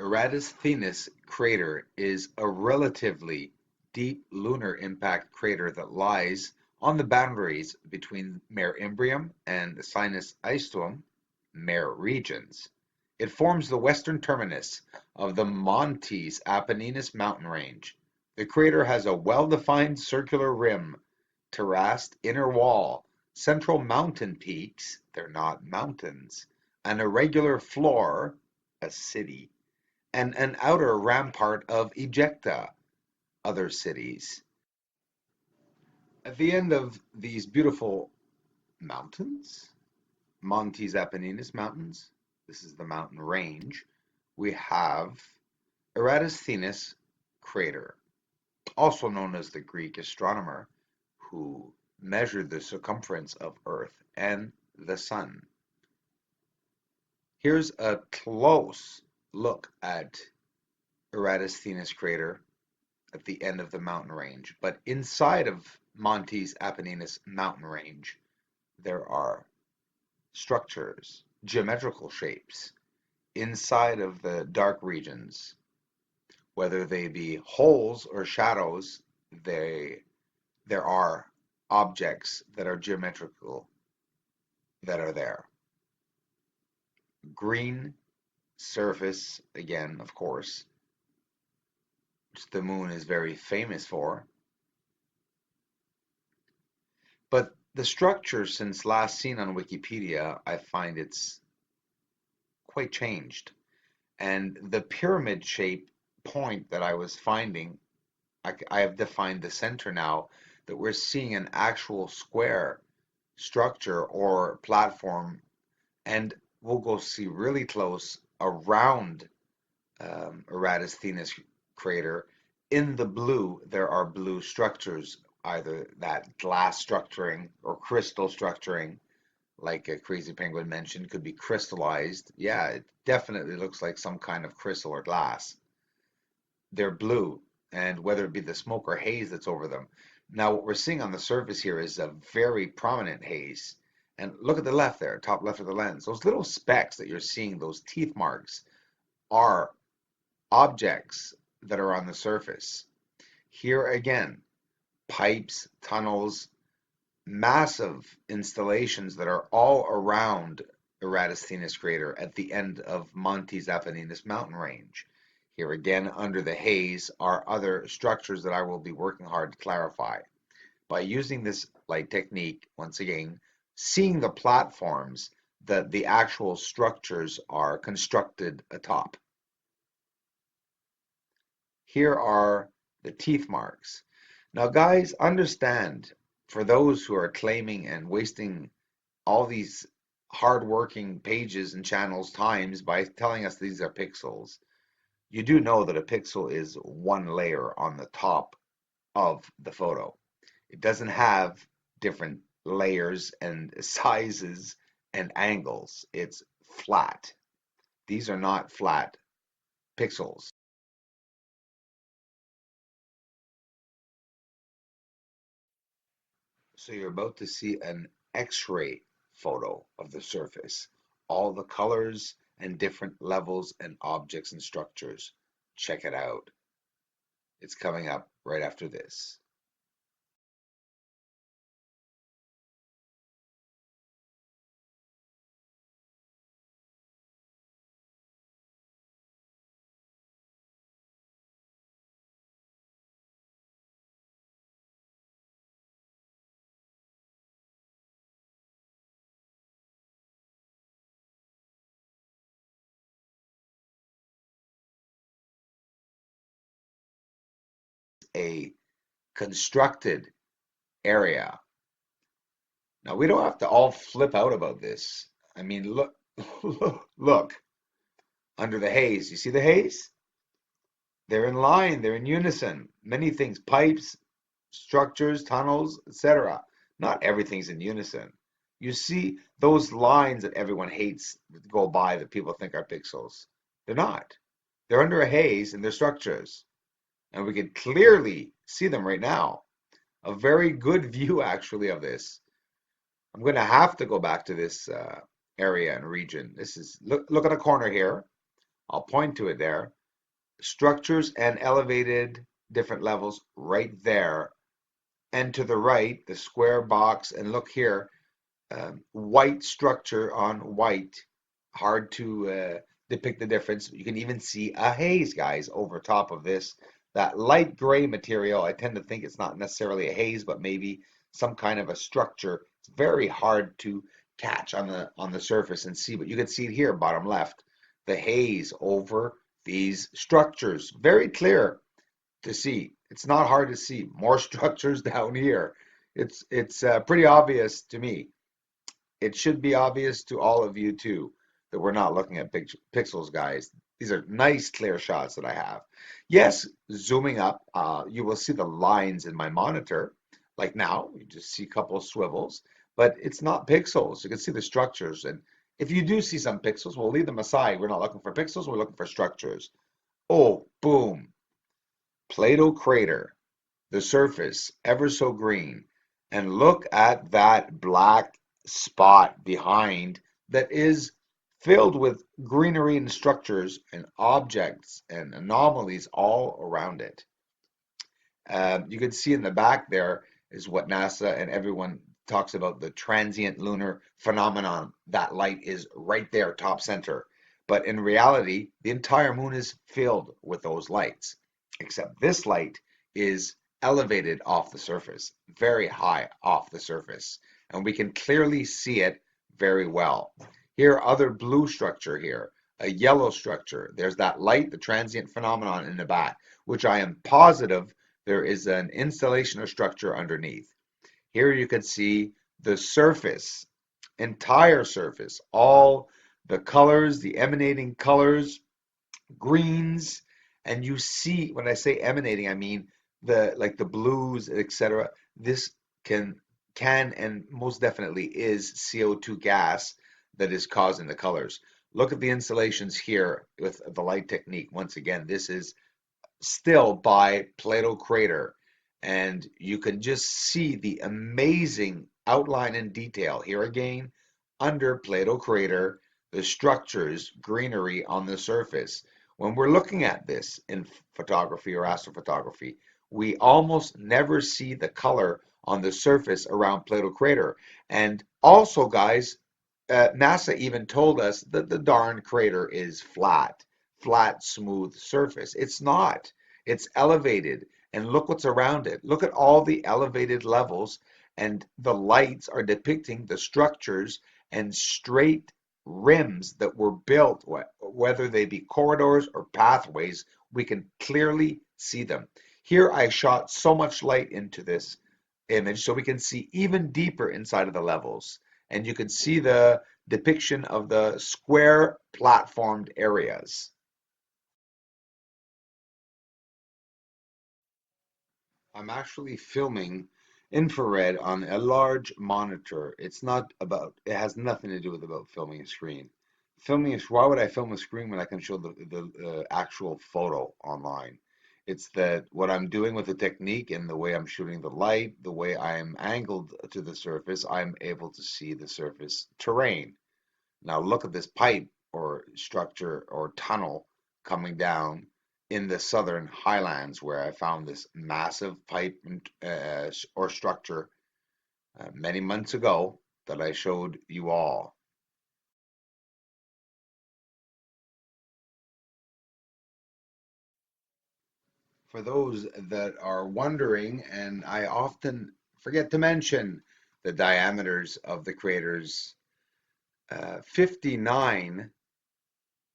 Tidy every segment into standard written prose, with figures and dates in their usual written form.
Eratosthenes crater is a relatively deep lunar impact crater that lies on the boundaries between Mare Imbrium and the Sinus Istoum Mare regions. It forms the western terminus of the Montes Apennines Mountain Range. The crater has a well-defined circular rim, terraced inner wall, central mountain peaks, they're not mountains, an irregular floor, a city, and an outer rampart of ejecta, other cities. At the end of these beautiful mountains, Montes Apennines Mountains, this is the mountain range, we have Eratosthenes crater, also known as the Greek astronomer who measured the circumference of Earth and the Sun. Here's a close look at Eratosthenes crater at the end of the mountain range. But inside of Montes Apennines mountain range, there are structures, geometrical shapes inside of the dark regions. Whether they be holes or shadows, there are objects that are geometrical that are there. Green surface, again, of course, which the moon is very famous for. But the structure since last seen on Wikipedia, I find it's quite changed. And the pyramid shape point that I was finding, I have defined the center now, that we're seeing an actual square structure or platform, and we'll go see really close around Eratosthenes crater. In the blue, there are blue structures, either that glass structuring or crystal structuring, like a Crazy Penguin mentioned, could be crystallized. Yeah, it definitely looks like some kind of crystal or glass. They're blue, and whether it be the smoke or haze that's over them. Now, what we're seeing on the surface here is a very prominent haze. And look at the left there, top left of the lens. Those little specks that you're seeing, those teeth marks, are objects that are on the surface. Here again, pipes, tunnels, massive installations that are all around Eratosthenes crater at the end of Montes Apennines mountain range. Here again, under the haze, are other structures that I will be working hard to clarify. By using this light technique, once again, seeing the platforms that the actual structures are constructed atop. Here are the teeth marks. Now, guys, understand, for those who are claiming and wasting all these hard-working pages and channels times by telling us these are pixels, you do know that a pixel is one layer on the top of the photo. It doesn't have different layers and sizes and angles. It's flat. These are not flat pixels. So you're about to see an X-ray photo of the surface. All the colors and different levels and objects and structures. Check it out. It's coming up right after this. A constructed area. Now we don't have to all flip out about this. I mean, look, look, under the haze. You see the haze? They're in line, they're in unison. Many things, pipes, structures, tunnels, etc. Not everything's in unison. You see those lines that everyone hates that go by that people think are pixels. They're not. They're under a haze and they're structures. And we can clearly see them right now. A very good view, actually, of this. I'm going to have to go back to this area and region. This is, look at the corner here. I'll point to it there. Structures and elevated different levels right there. And to the right, the square box, and look here, white structure on white, hard to depict the difference. You can even see a haze, guys, over top of this. That light gray material, I tend to think it's not necessarily a haze, but maybe some kind of a structure. It's very hard to catch on the surface and see, but you can see it here, bottom left, the haze over these structures. Very clear to see. It's not hard to see. More structures down here. It's pretty obvious to me. It should be obvious to all of you too that we're not looking at pixels, guys. These are nice clear shots that I have. Yes, zooming up, you will see the lines in my monitor. Like now, you just see a couple of swivels, but it's not pixels. You can see the structures. And if you do see some pixels, we'll leave them aside. We're not looking for pixels, we're looking for structures. Oh, boom. Plato crater, the surface ever so green, and look at that black spot behind that is filled with greenery and structures and objects and anomalies all around it. You can see in the back there is what NASA and everyone talks about, the transient lunar phenomenon. That light is right there, top center. But in reality, the entire moon is filled with those lights, except this light is elevated off the surface, very high off the surface, and we can clearly see it very well. Here, other blue structure here, a yellow structure. There's that light, the transient phenomenon in the back, which I am positive there is an installation or structure underneath. Here you can see the surface, entire surface, all the colors, the emanating colors, greens, and you see, when I say emanating, I mean the like the blues, etc. This can and most definitely is CO2 gas that is causing the colors. Look at the installations here with the light technique. Once again, this is still by Plato Crater. And you can just see the amazing outline and detail here again under Plato Crater, the structures, greenery on the surface. When we're looking at this in photography or astrophotography, we almost never see the color on the surface around Plato Crater. And also, guys, NASA even told us that the darn crater is flat, smooth surface. It's not. It's elevated. And look what's around it. Look at all the elevated levels, and the lights are depicting the structures and straight rims that were built, whether they be corridors or pathways, we can clearly see them. Here I shot so much light into this image so we can see even deeper inside of the levels. And you can see the depiction of the square platformed areas. I'm actually filming infrared on a large monitor. It has nothing to do with about filming a screen. Why would I film a screen when I can show the actual photo online? It's that what I'm doing with the technique and the way I'm shooting the light, the way I'm angled to the surface, I'm able to see the surface terrain. Now look at this pipe or structure or tunnel coming down in the southern highlands where I found this massive pipe or structure many months ago that I showed you all. For those that are wondering, and I often forget to mention the diameters of the craters, 59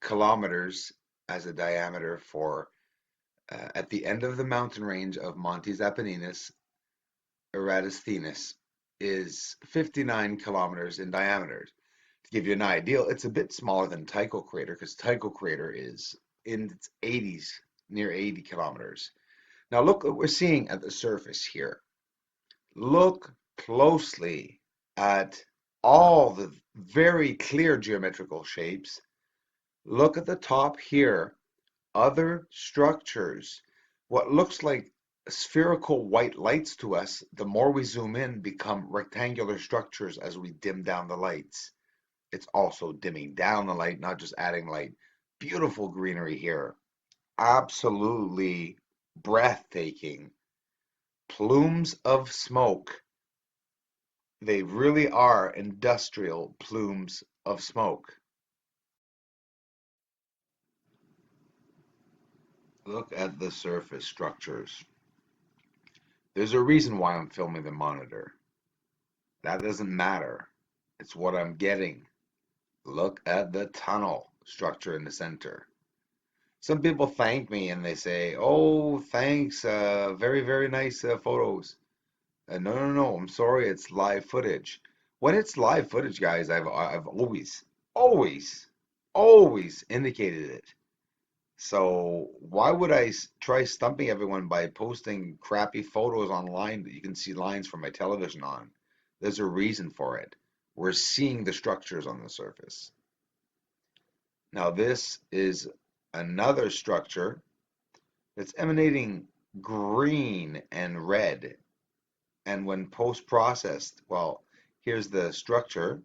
kilometers as a diameter for at the end of the mountain range of Montes Apennines, Eratosthenes is 59 kilometers in diameter. To give you an idea, it's a bit smaller than Tycho crater because Tycho crater is in its 80s, near 80 kilometers. Now look what we're seeing at the surface here. Look closely at all the very clear geometrical shapes. Look at the top here, other structures. What looks like spherical white lights to us, the more we zoom in, become rectangular structures as we dim down the lights. It's also dimming down the light, not just adding light. beautiful greenery here. Absolutely breathtaking. Plumes of smoke. They really are industrial plumes of smoke. Look at the surface structures. There's a reason why I'm filming the monitor. That doesn't matter. It's what I'm getting. Look at the tunnel structure in the center. Some people thank me and they say, "Oh, thanks, very, very nice photos." No. I'm sorry, it's live footage. When it's live footage, guys, I've always, always indicated it. So why would I try stumping everyone by posting crappy photos online that you can see lines from my television on? There's a reason for it. We're seeing the structures on the surface. Now this is another structure that's emanating green and red. And when post-processed, well, here's the structure.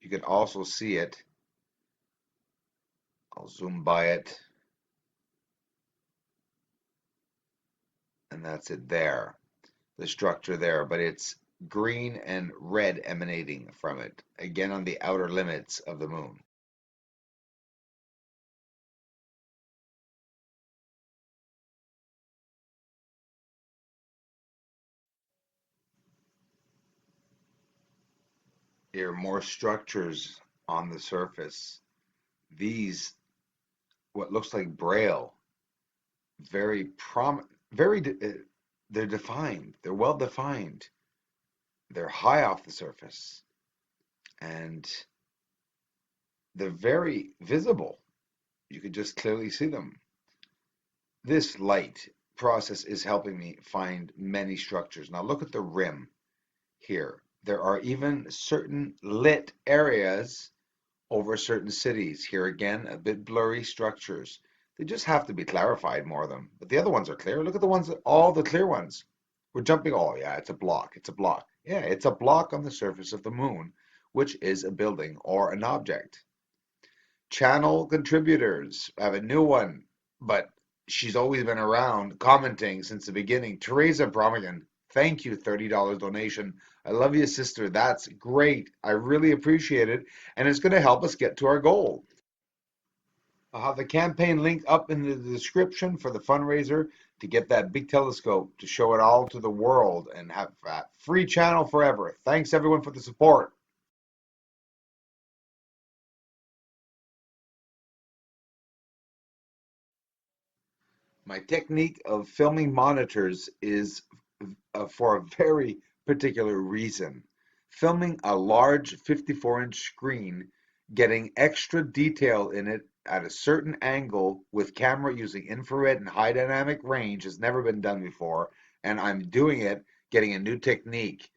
You can also see it. I'll zoom by it. And that's it there. The structure there, but it's green and red emanating from it, again on the outer limits of the moon. Here are more structures on the surface. These, what looks like braille, very they're defined. They're well defined. They're high off the surface, and they're very visible. You can just clearly see them. This light process is helping me find many structures. Now look at the rim here. There are even certain lit areas over certain cities. Here again, a bit blurry structures. They just have to be clarified, more of them. But the other ones are clear. Look at the ones, all the clear ones. We're jumping, oh yeah, it's a block. It's a block. Yeah, it's a block on the surface of the moon, which is a building or an object. Channel contributors. I have a new one, but she's always been around commenting since the beginning. Teresa Bromigan, thank you, $30 donation. I love you, sister. That's great. I really appreciate it, and it's going to help us get to our goal. I'll have the campaign link up in the description for the fundraiser to get that big telescope to show it all to the world and have a free channel forever. Thanks everyone for the support. My technique of filming monitors is for a very particular reason. Filming a large 54-inch screen, getting extra detail in it at a certain angle with camera using infrared and high dynamic range has never been done before, and I'm doing it, getting a new technique.